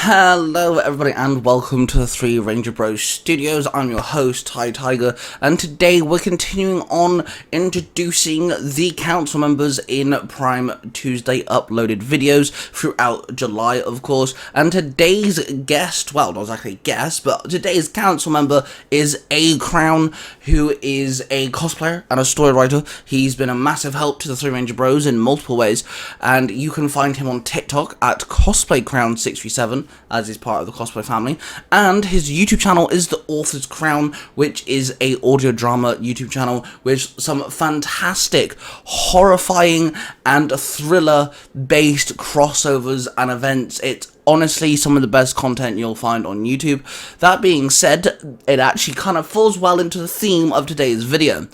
Hello everybody and welcome to the Three Ranger Bros Studios. I'm your host, Tai Tiger, and today we're continuing on introducing the council members in Prime Tuesday uploaded videos throughout July, of course. And today's guest, well, not exactly guest, but today's council member is A Crown, who is a cosplayer and a story writer. He's been a massive help to the Three Ranger Bros in multiple ways, and you can find him on TikTok at cosplaycrown637, as he's part of the cosplay family, and his YouTube channel is The Author's Crown, which is a audio drama YouTube channel with some fantastic, horrifying, and thriller-based crossovers and events. It's honestly some of the best content you'll find on YouTube. That being said, it actually kind of falls well into the theme of today's video.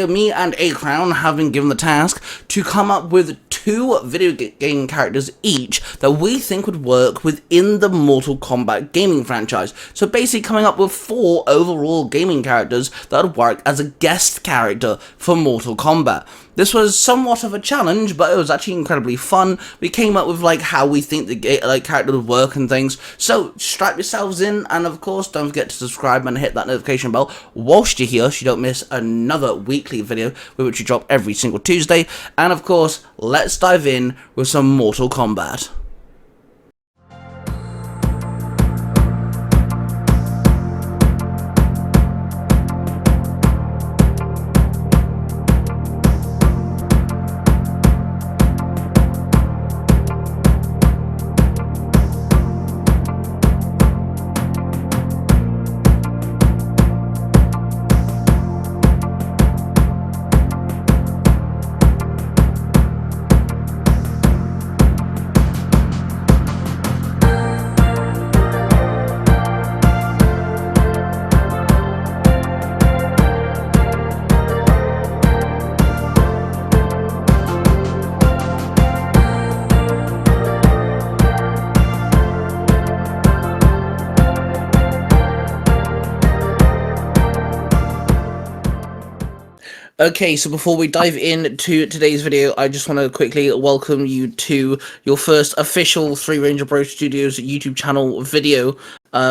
Me and A Crown have been given the task to come up with two video game characters each that we think would work within the Mortal Kombat gaming franchise. So basically coming up with 4 overall gaming characters that would work as a guest character for Mortal Kombat. This was somewhat of a challenge, but it was actually incredibly fun. We came up with how we think the character would work and things. So strap yourselves in, and of course don't forget to subscribe and hit that notification bell whilst you're here so you don't miss another weekly video which we drop every single Tuesday. And of course, let's dive in with some Mortal Kombat. Okay, so before we dive into today's video, I just want to quickly welcome you to your first official Three Ranger Bros Studios YouTube channel video,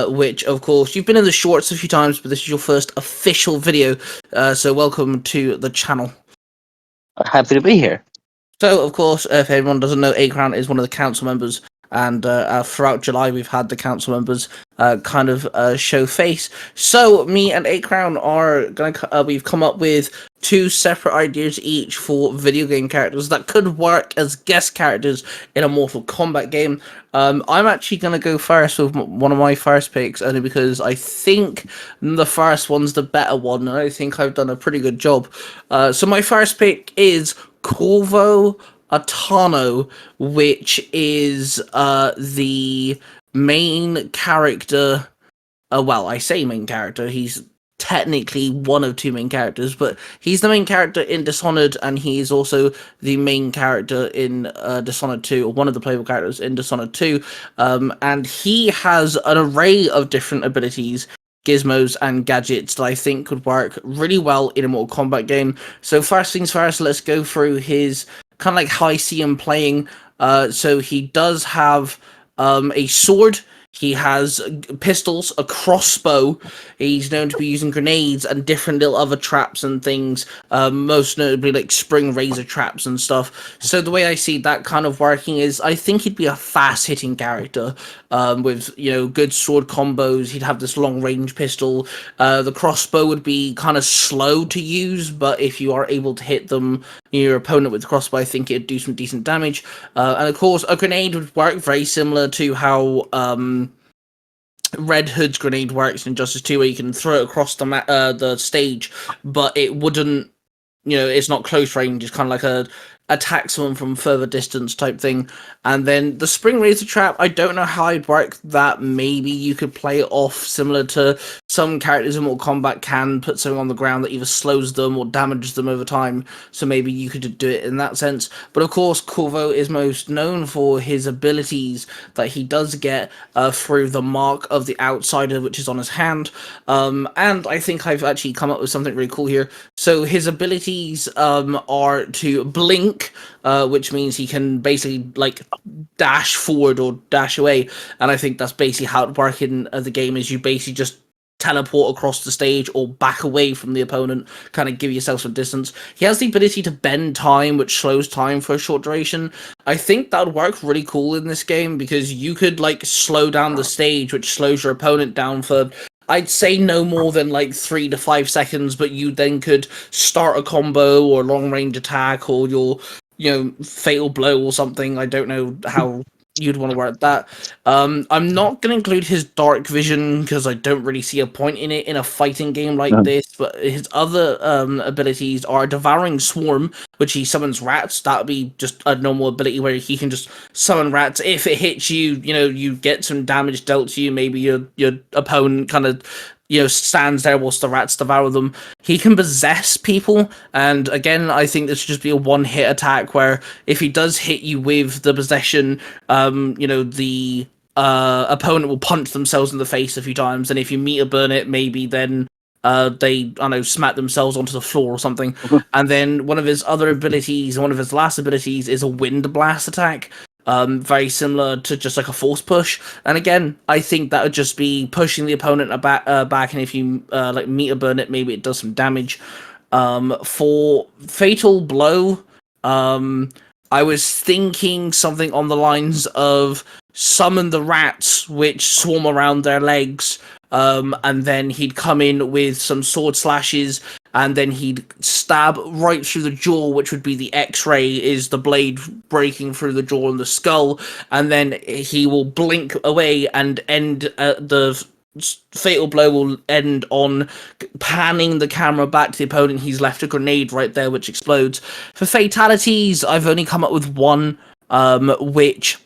which, of course, you've been in the shorts a few times, but this is your first official video, so welcome to the channel. Happy to be here. So, of course, if anyone doesn't know, A Crown is one of the council members, and throughout July we've had the council members show face. So me and A Crown are we've come up with 2 separate ideas each for video game characters that could work as guest characters in a Mortal Kombat game. I'm actually gonna go first with one of my first picks, only because I think the first one's the better one, and I think I've done a pretty good job. So my first pick is Corvo Atano, which is the main character. Well, I say main character, he's technically one of 2 main characters, but he's the main character in Dishonored, and he's also the main character in Dishonored 2, or one of the playable characters in Dishonored 2, and he has an array of different abilities, gizmos and gadgets that I think could work really well in a Mortal Kombat game. So first things first, let's go through his kind of how I see him playing. So he does have a sword, he has pistols, a crossbow, he's known to be using grenades and different little other traps and things, most notably spring razor traps and stuff. So the way I see that kind of working is, I think he'd be a fast-hitting character, with, good sword combos. He'd have this long-range pistol. The crossbow would be kind of slow to use, but if you are able to hit your opponent with the crossbow, I think it'd do some decent damage. And of course, a grenade would work very similar to how Red Hood's grenade works in Injustice 2, where you can throw it across the stage, but it wouldn't, it's not close range. It's kind of like a attack someone from further distance type thing. And then the spring razor trap, I don't know how I'd work that. Maybe you could play it off similar to some characters in Mortal Kombat can put something on the ground that either slows them or damages them over time. So maybe you could do it in that sense. But of course, Corvo is most known for his abilities that he does get through the mark of the outsider, which is on his hand. And I think I've actually come up with something really cool here. So his abilities are to blink, which means he can basically like dash forward or dash away. And I think that's basically how it works in the game. Is you basically just teleport across the stage or back away from the opponent, kind of give yourself some distance. He has the ability to bend time, which slows time for a short duration. I think that would work really cool in this game because you could like slow down the stage, which slows your opponent down for, I'd say, no more than like 3 to 5 seconds, but you then could start a combo or long range attack or your, fatal blow or something. I don't know how you'd want to work that. I'm not going to include his dark vision because I don't really see a point in it in a fighting game like this, but his other abilities are Devouring Swarm, which he summons rats. That would be just a normal ability where he can just summon rats. If it hits you, you get some damage dealt to you. Maybe your opponent kind of stands there whilst the rats devour them. He can possess people, and again, I think this should just be a one-hit attack where if he does hit you with the possession, the opponent will punch themselves in the face a few times, and if you meter burn it, maybe then they, smack themselves onto the floor or something. And then one of his other abilities, one of his last abilities, is a wind blast attack. Very similar to just like a force push, and again, I think that would just be pushing the opponent back, and if you like meter burn it, maybe it does some damage. For fatal blow, I was thinking something on the lines of summon the rats which swarm around their legs, and then he'd come in with some sword slashes, and then he'd stab right through the jaw, which would be the X-ray, is the blade breaking through the jaw and the skull, and then he will blink away and end the fatal blow will end on panning the camera back to the opponent. He's left a grenade right there, which explodes. For fatalities, I've only come up with one, which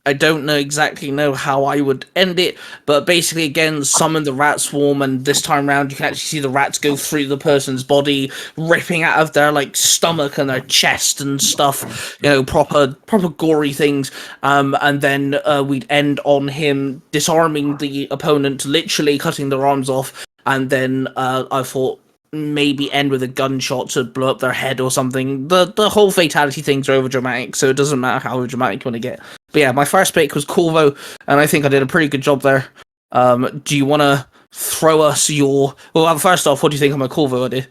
I don't know how I would end it, but basically, again, summon the rat swarm, and this time around, you can actually see the rats go through the person's body, ripping out of their like stomach and their chest and stuff. Proper gory things. And then we'd end on him disarming the opponent, literally cutting their arms off, and then I thought maybe end with a gunshot to blow up their head or something. The whole fatality things are over dramatic, so it doesn't matter how dramatic you want to get. But yeah, my first pick was Corvo, and I think I did a pretty good job there. Do you want to throw us your... Well, first off, what do you think of my Corvo idea?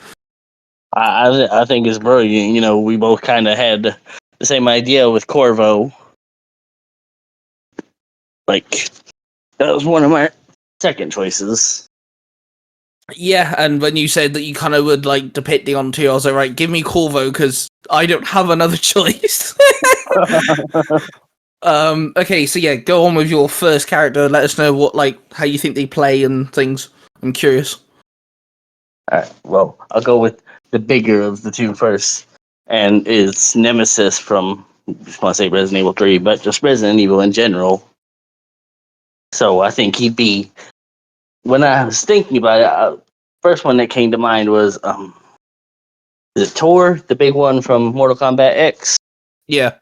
I think it's brilliant. We both kind of had the same idea with Corvo. Like, that was one of my second choices. Yeah, and when you said that you kind of would like depicting on two, I was like, right, give me Corvo because I don't have another choice. Okay, so yeah, go on with your first character. Let us know how you think they play and things. I'm curious. Alright, well, I'll go with the bigger of the two first, and it's Nemesis from, I just want to say Resident Evil 3, but just Resident Evil in general. So I think he'd be, when I was thinking about it, first one that came to mind was, is it Tor, the big one from Mortal Kombat X? Yeah.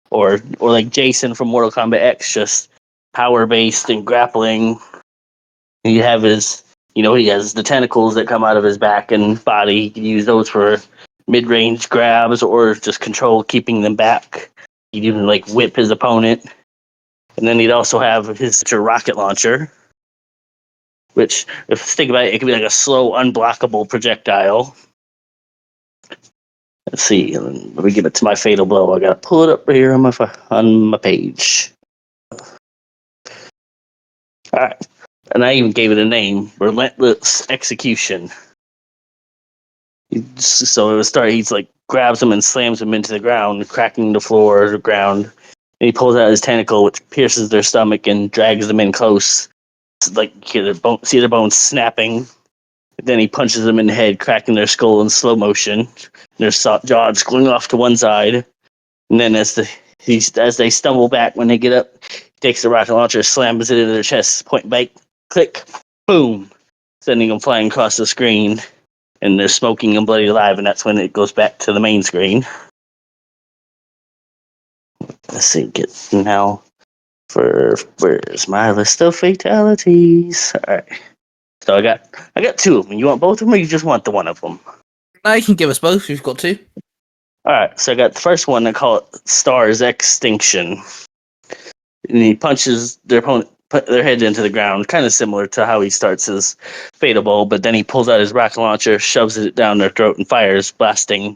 Or like Jason from Mortal Kombat X, just power-based and grappling. And you have his, he has the tentacles that come out of his back and body. You can use those for mid-range grabs or just control, keeping them back. He'd even like whip his opponent. And then he'd also have his rocket launcher, which, if you think about it, it could be like a slow, unblockable projectile. Let's see. Let me give it to my fatal blow. I gotta pull it up right here on my page. All right, and I even gave it a name: Relentless Execution. So it would start. He's like grabs him and slams him into the ground, cracking the floor or the ground. And he pulls out his tentacle, which pierces their stomach and drags them in close. It's like you see their bones snapping. Then he punches them in the head, cracking their skull in slow motion. Their jaws going off to one side. And then as they stumble back when they get up, he takes the rocket launcher, slams it into their chest, point blank, click. boom, sending them flying across the screen, and they're smoking and bloody alive, and that's when it goes back to the main screen. Let's see, get now for where's my list of fatalities? All right, so I got two of them. You want both of them, or you just want the one of them? Now you can give us both. You've got two. All right, so I got the first one. I call it Star's Extinction, and he punches their opponent, put their head into the ground, kind of similar to how he starts his Fatal Bowl, but then he pulls out his rocket launcher, shoves it down their throat, and fires, blasting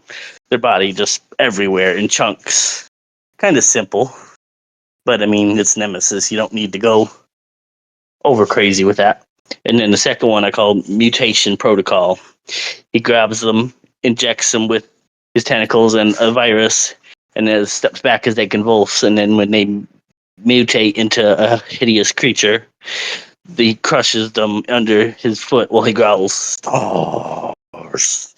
their body just everywhere in chunks. Kind of simple, but I mean, it's Nemesis. You don't need to go over crazy with that. And then the second one I call Mutation Protocol. He grabs them, injects them with his tentacles and a virus, and then steps back as they convulse, and then when they mutate into a hideous creature, he crushes them under his foot while he growls, "Stars."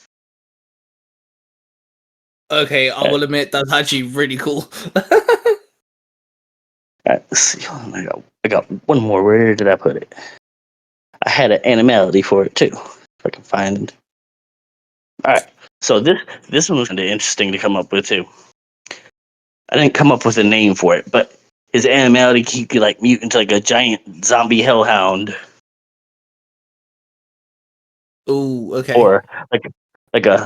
Okay, I will admit that's actually really cool. Let's see. I got one more. Where did I put it? I had an animality for it too, if I can find it. All right. So this one was kind of interesting to come up with too. I didn't come up with a name for it, but his animality he could like mute into like a giant zombie hellhound, Oh, okay. or like a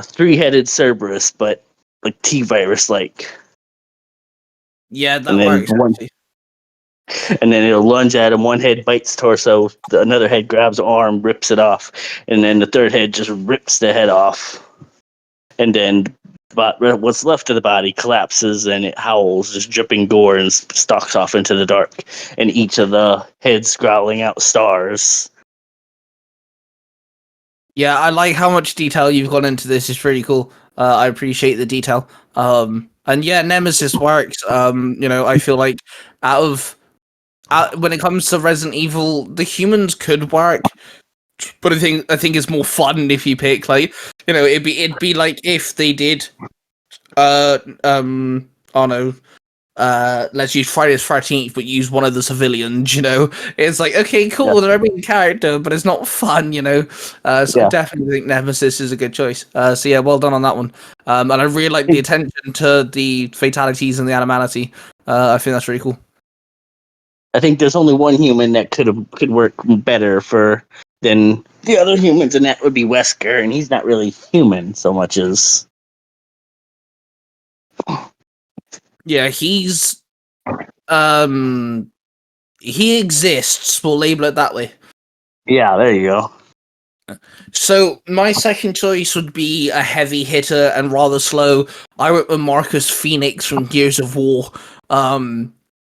3-headed Cerberus, but like T-virus like. Yeah, that And then works. and then it'll lunge at him. One head bites torso, another head grabs arm, rips it off, and then the third head just rips the head off. And then what's left of the body collapses and it howls, just dripping gore, and stalks off into the dark. And each of the heads growling out stars. Yeah, I like how much detail you've gone into this. It's really cool. I appreciate the detail. And yeah, Nemesis works. I feel like when it comes to Resident Evil, the humans could work, but I think it's more fun if you pick it'd be like if they did oh no, let's use Friday the 13th, but use one of the civilians, It's like, okay, cool, they're a main character, but it's not fun, So I definitely think Nemesis is a good choice. So yeah, well done on that one. And I really like the attention to the fatalities and the animality. I think that's really cool. I think there's only one human that could work better than the other humans, and that would be Wesker, and he's not really human so much as. Yeah, he's he exists, we'll label it that way. Yeah, there you go. So my second choice would be a heavy hitter and rather slow. I went with Marcus Phoenix from Gears of War.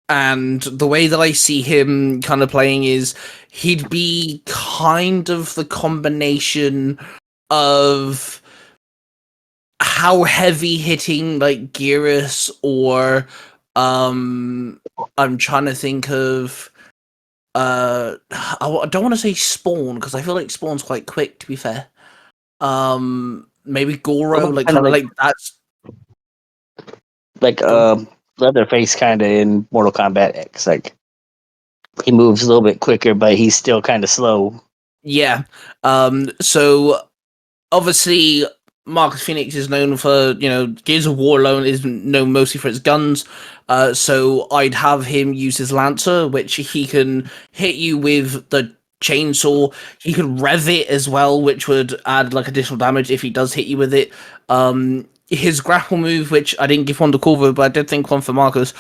And the way that I see him kind of playing is he'd be kind of the combination of how heavy hitting like Gearus or I'm trying to think of I don't want to say Spawn because I feel like Spawn's quite quick, to be fair. Maybe Goro, like kind of like that's like Leatherface kind of in Mortal Kombat X. Like he moves a little bit quicker, but he's still kind of slow. Yeah. So obviously Marcus Phoenix is known for, Gears of War alone is known mostly for its guns. So I'd have him use his Lancer, which he can hit you with the chainsaw. He can rev it as well, which would add like additional damage if he does hit you with it. His grapple move, which I didn't give one to Corvo, but I did think one for Marcus,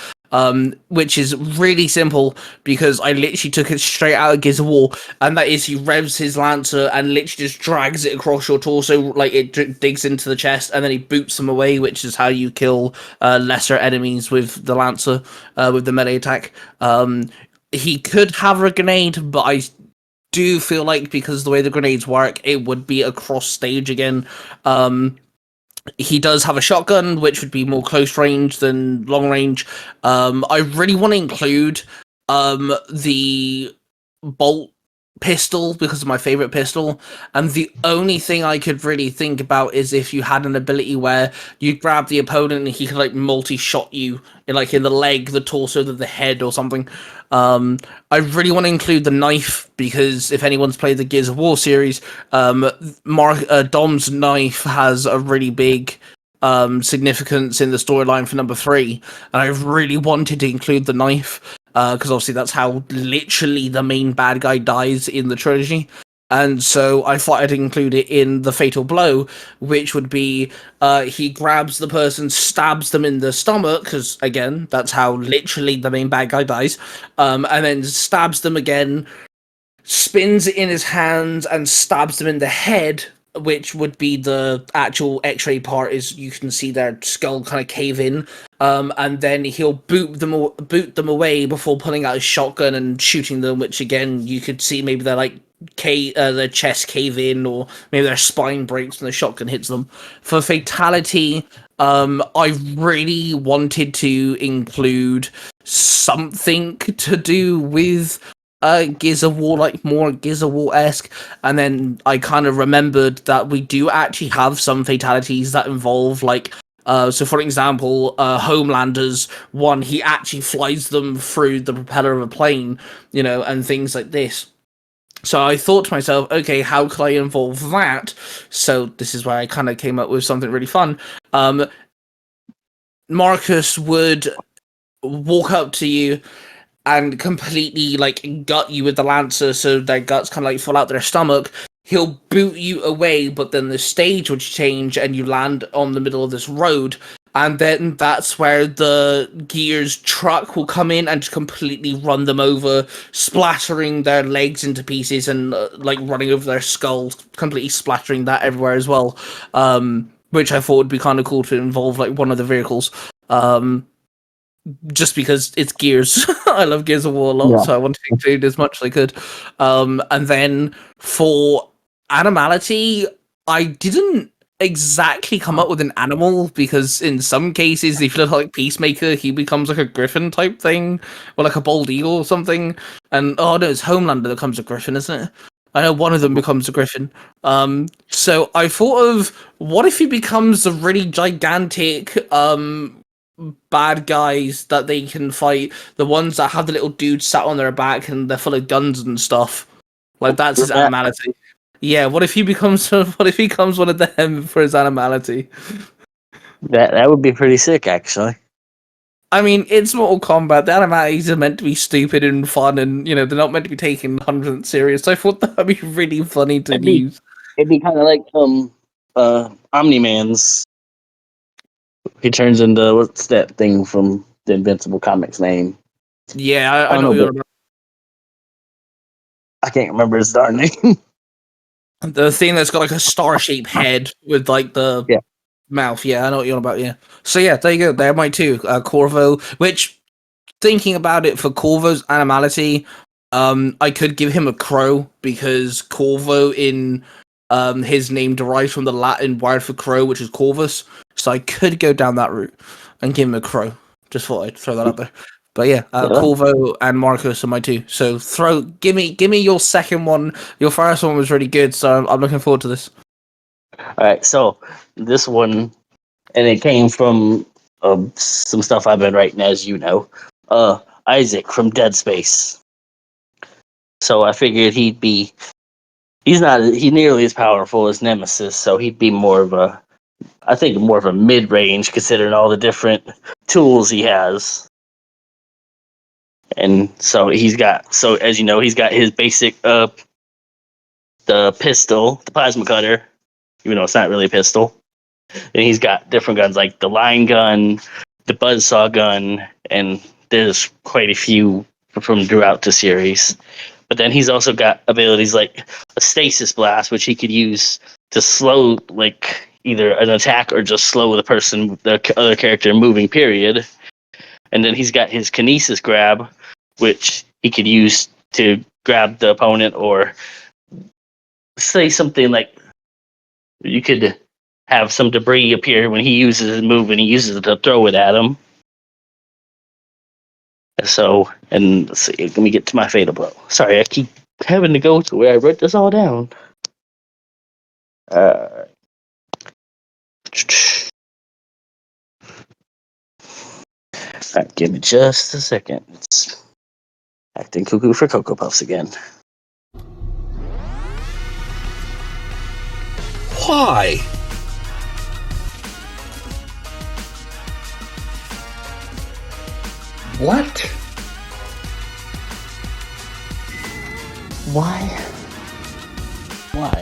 which is really simple because I literally took it straight out of Gears of War, and that is he revs his Lancer and literally just drags it across your torso, like it digs into the chest, and then he boots them away, which is how you kill lesser enemies with the Lancer, with the melee attack. He could have a grenade, but I do feel like because the way the grenades work, it would be a cross stage again. He does have a shotgun, which would be more close range than long range. I really want to include the bolt pistol because of my favorite pistol, and the only thing I could really think about is if you had an ability where you grab the opponent and he could like multi-shot you in like in the leg, the torso, the head or something. I really want to include the knife because if anyone's played the Gears of War series, Dom's knife has a really big significance in the storyline for number 3, and I really wanted to include the knife because obviously that's how literally the main bad guy dies in the trilogy. And so I thought I'd include it in the fatal blow, which would be he grabs the person, stabs them in the stomach, because again, that's how literally the main bad guy dies, and then stabs them again, spins it in his hands and stabs them in the head, which would be the actual X-ray part. Is you can see their skull kind of cave in, and then he'll boot them away before pulling out his shotgun and shooting them. Which again, you could see maybe they're like their chest cave in, or maybe their spine breaks when the shotgun hits them. For fatality, I really wanted to include something to do with Gears of War, like more Gears of War-esque, and then I kind of remembered that we do actually have some fatalities that involve like so for example, Homelander's one, he actually flies them through the propeller of a plane, and things like this. So I thought to myself, okay, how could I involve that? So this is why I kind of came up with something really fun. Marcus would walk up to you and completely like gut you with the lancer, so their guts kind of like fall out their stomach. He'll boot you away, but then the stage would change and you land on the middle of this road, and then that's where the Gears truck will come in and just completely run them over, splattering their legs into pieces and like running over their skulls, completely splattering that everywhere as well. Which I thought would be kind of cool to involve like one of the vehicles. Just because it's Gears. I love Gears of War a lot, so I want to include as much as I could. And then for animality, I didn't exactly come up with an animal, because in some cases, if you look like Peacemaker, he becomes like a griffin type thing, or like a bald eagle or something. And oh no, it's Homelander that becomes a griffin, isn't it? I know one of them becomes a griffin. So I thought of, what if he becomes a really gigantic bad guys that they can fight, the ones that have the little dude sat on their back and they're full of guns and stuff. Like that's his animality. Yeah, what if he becomes one of them for his animality? That would be pretty sick, actually. I mean, it's Mortal Kombat. The animalities are meant to be stupid and fun, and they're not meant to be taken 100% serious. So I thought that'd be really funny to use. It'd be kind of like Omni-Man's. He turns into, what's that thing from the Invincible comics name? Yeah, I know what you're about. I can't remember his darn name. The thing that's got like a star-shaped head with like the mouth. Yeah, I know what you're on about. Yeah. So yeah, there you go. They're my two. Corvo. Which, thinking about it, for Corvo's animality, I could give him a crow, because Corvo in his name derives from the Latin word for crow, which is corvus. So I could go down that route and give him a crow. Just thought I'd throw that out there. But yeah, Corvo and Marcus are my two. So give me your second one. Your first one was really good, so I'm looking forward to this. All right, so this one, and it came from some stuff I've been writing, as you know. Isaac from Dead Space. So I figured he's not nearly as powerful as Nemesis, so he'd be more of a mid-range, considering all the different tools he has. And so as you know, he's got his basic the pistol, the plasma cutter, even though it's not really a pistol. And he's got different guns like the line gun, the buzzsaw gun, and there's quite a few from throughout the series. But then he's also got abilities like a stasis blast, which he could use to slow like either an attack or just slow the other character moving, period. And then he's got his kinesis grab, which he could use to grab the opponent, or say something like you could have some debris appear when he uses his move, and he uses it to throw it at him. So, and let's see, let me get to my fatal blow. Sorry, I keep having to go to where I wrote this all down. Alright, give me just a second. It's acting cuckoo for Cocoa Puffs again. Why? What? Why? Why?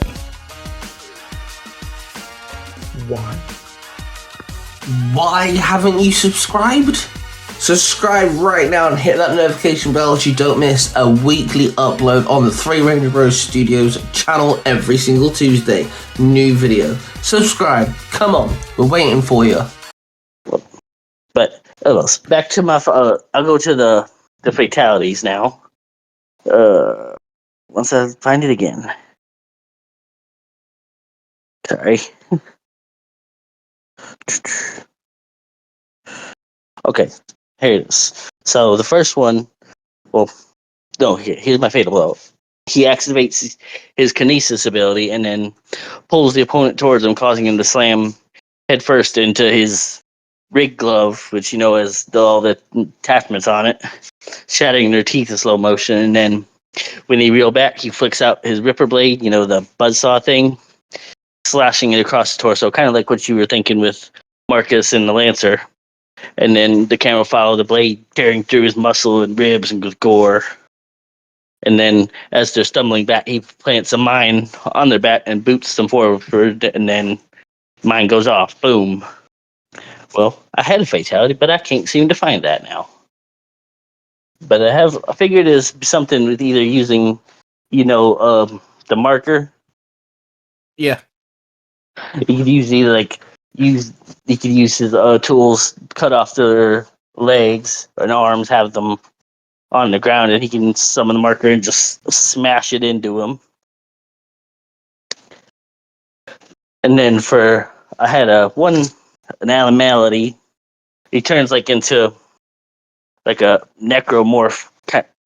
Why? Why haven't you subscribed? Subscribe right now and hit that notification bell so you don't miss a weekly upload on the Three Rainbow Bros Studios channel every single Tuesday. New video. Subscribe. Come on. We're waiting for you. But back to my. I'll go to the fatalities now. Once I find it again. Sorry. Okay, here it is. So the first one. Well, no. Here's my fatal blow. He activates his kinesis ability and then pulls the opponent towards him, causing him to slam headfirst into his rig glove, which has all the attachments on it, shattering their teeth in slow motion. And then when he reel back, he flicks out his ripper blade, the buzzsaw thing, slashing it across the torso, kind of like what you were thinking with Marcus and the Lancer. And then the camera followed the blade tearing through his muscle and ribs and with gore. And then as they're stumbling back, he plants a mine on their back and boots them forward, and then mine goes off. Boom. Well, I had a fatality, but I can't seem to find that now. But I figured it's something with either using, the marker. Yeah. You could use he could use his tools, cut off their legs and arms, have them on the ground, and he can summon the marker and just smash it into him. And then I had an animality. He turns into like a necromorph,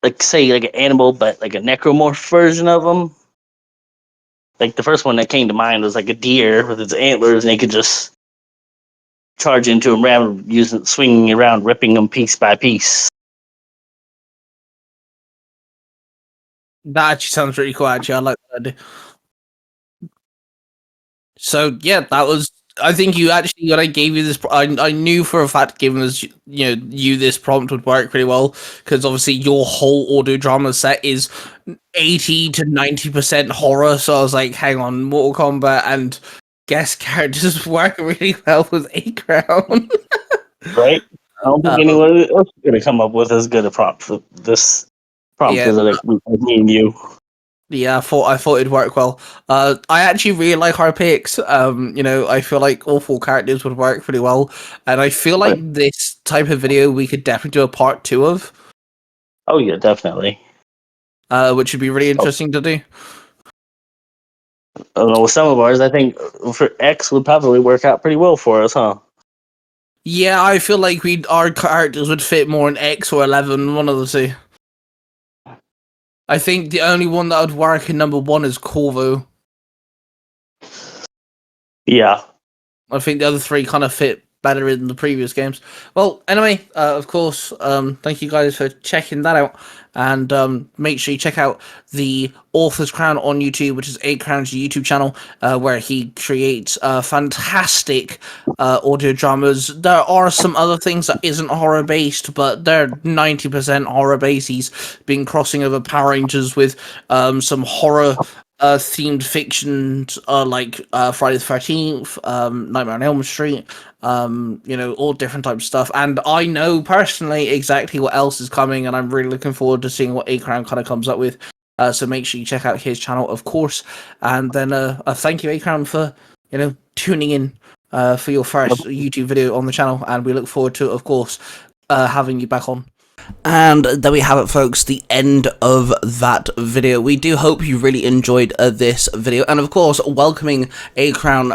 like an animal, but like a necromorph version of him. Like the first one that came to mind was like a deer with its antlers, and he could just charge into him, swinging around, ripping them piece by piece. That actually sounds really cool, actually. I like that idea. So, yeah, that was... I think you actually, when I gave you this... I knew for a fact, given us, you this prompt would work pretty well, because obviously your whole audio drama set is 80 to 90% horror, so I was like, hang on, Mortal Kombat and guest characters work really well with A Crown. Right? I don't think anyone else is going to come up with as good a prompt for this prompt as me and you. Yeah, I thought it'd work well. I actually really like our picks. I feel like all four characters would work pretty well, and I feel like this type of video we could definitely do a part 2 of. Oh yeah, definitely. Which would be really interesting to do. I don't know, with some of ours, I think for X would probably work out pretty well for us, huh? Yeah, I feel like our characters would fit more in X or 11, one of the two. I think the only one that would work in number 1 is Corvo. Yeah. I think the other 3 kind of fit better in the previous games. Well, anyway, of course, thank you guys for checking that out. And make sure you check out the Author's Crown on YouTube, which is A Crown's YouTube channel, where he creates fantastic audio dramas. There are some other things that isn't horror-based, but they're 90% horror-based. He's been crossing over Power Rangers with some horror themed fiction, like Friday the 13th, Nightmare on Elm Street, all different types of stuff. And I know personally exactly what else is coming, and I'm really looking forward to seeing what A Crown kind of comes up with. So make sure you check out his channel, of course. And then thank you, A Crown, for tuning in for your first YouTube video on the channel, and we look forward to, of course, having you back on. And there we have it, folks, the end of that video. We do hope you really enjoyed this video, and of course welcoming A Crown,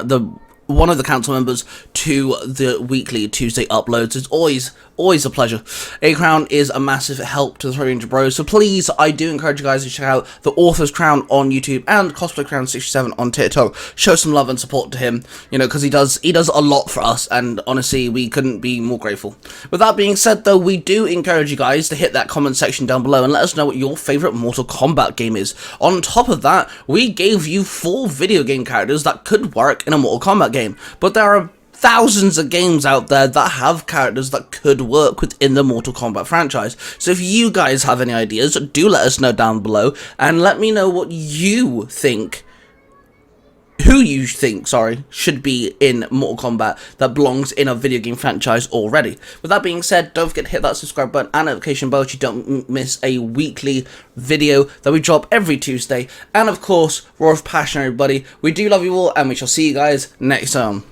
one of the council members, to the weekly Tuesday uploads is always always a pleasure. A Crown is a massive help to the 300 Bros, so please, I do encourage you guys to check out the Author's Crown on YouTube and Cosplay Crown 67 on TikTok. Show some love and support to him, you know, because he does a lot for us, and honestly, we couldn't be more grateful. With that being said, though, we do encourage you guys to hit that comment section down below and let us know what your favourite Mortal Kombat game is. On top of that, we gave you 4 video game characters that could work in a Mortal Kombat game, but there are thousands of games out there that have characters that could work within the Mortal Kombat franchise. So if you guys have any ideas, do let us know down below, and let me know what you think, who you think, sorry, should be in Mortal Kombat that belongs in a video game franchise already. With that being said, don't forget to hit that subscribe button and notification bell so you don't miss a weekly video that we drop every Tuesday. And of course, Roar of Passion, everybody. We do love you all, and we shall see you guys next time.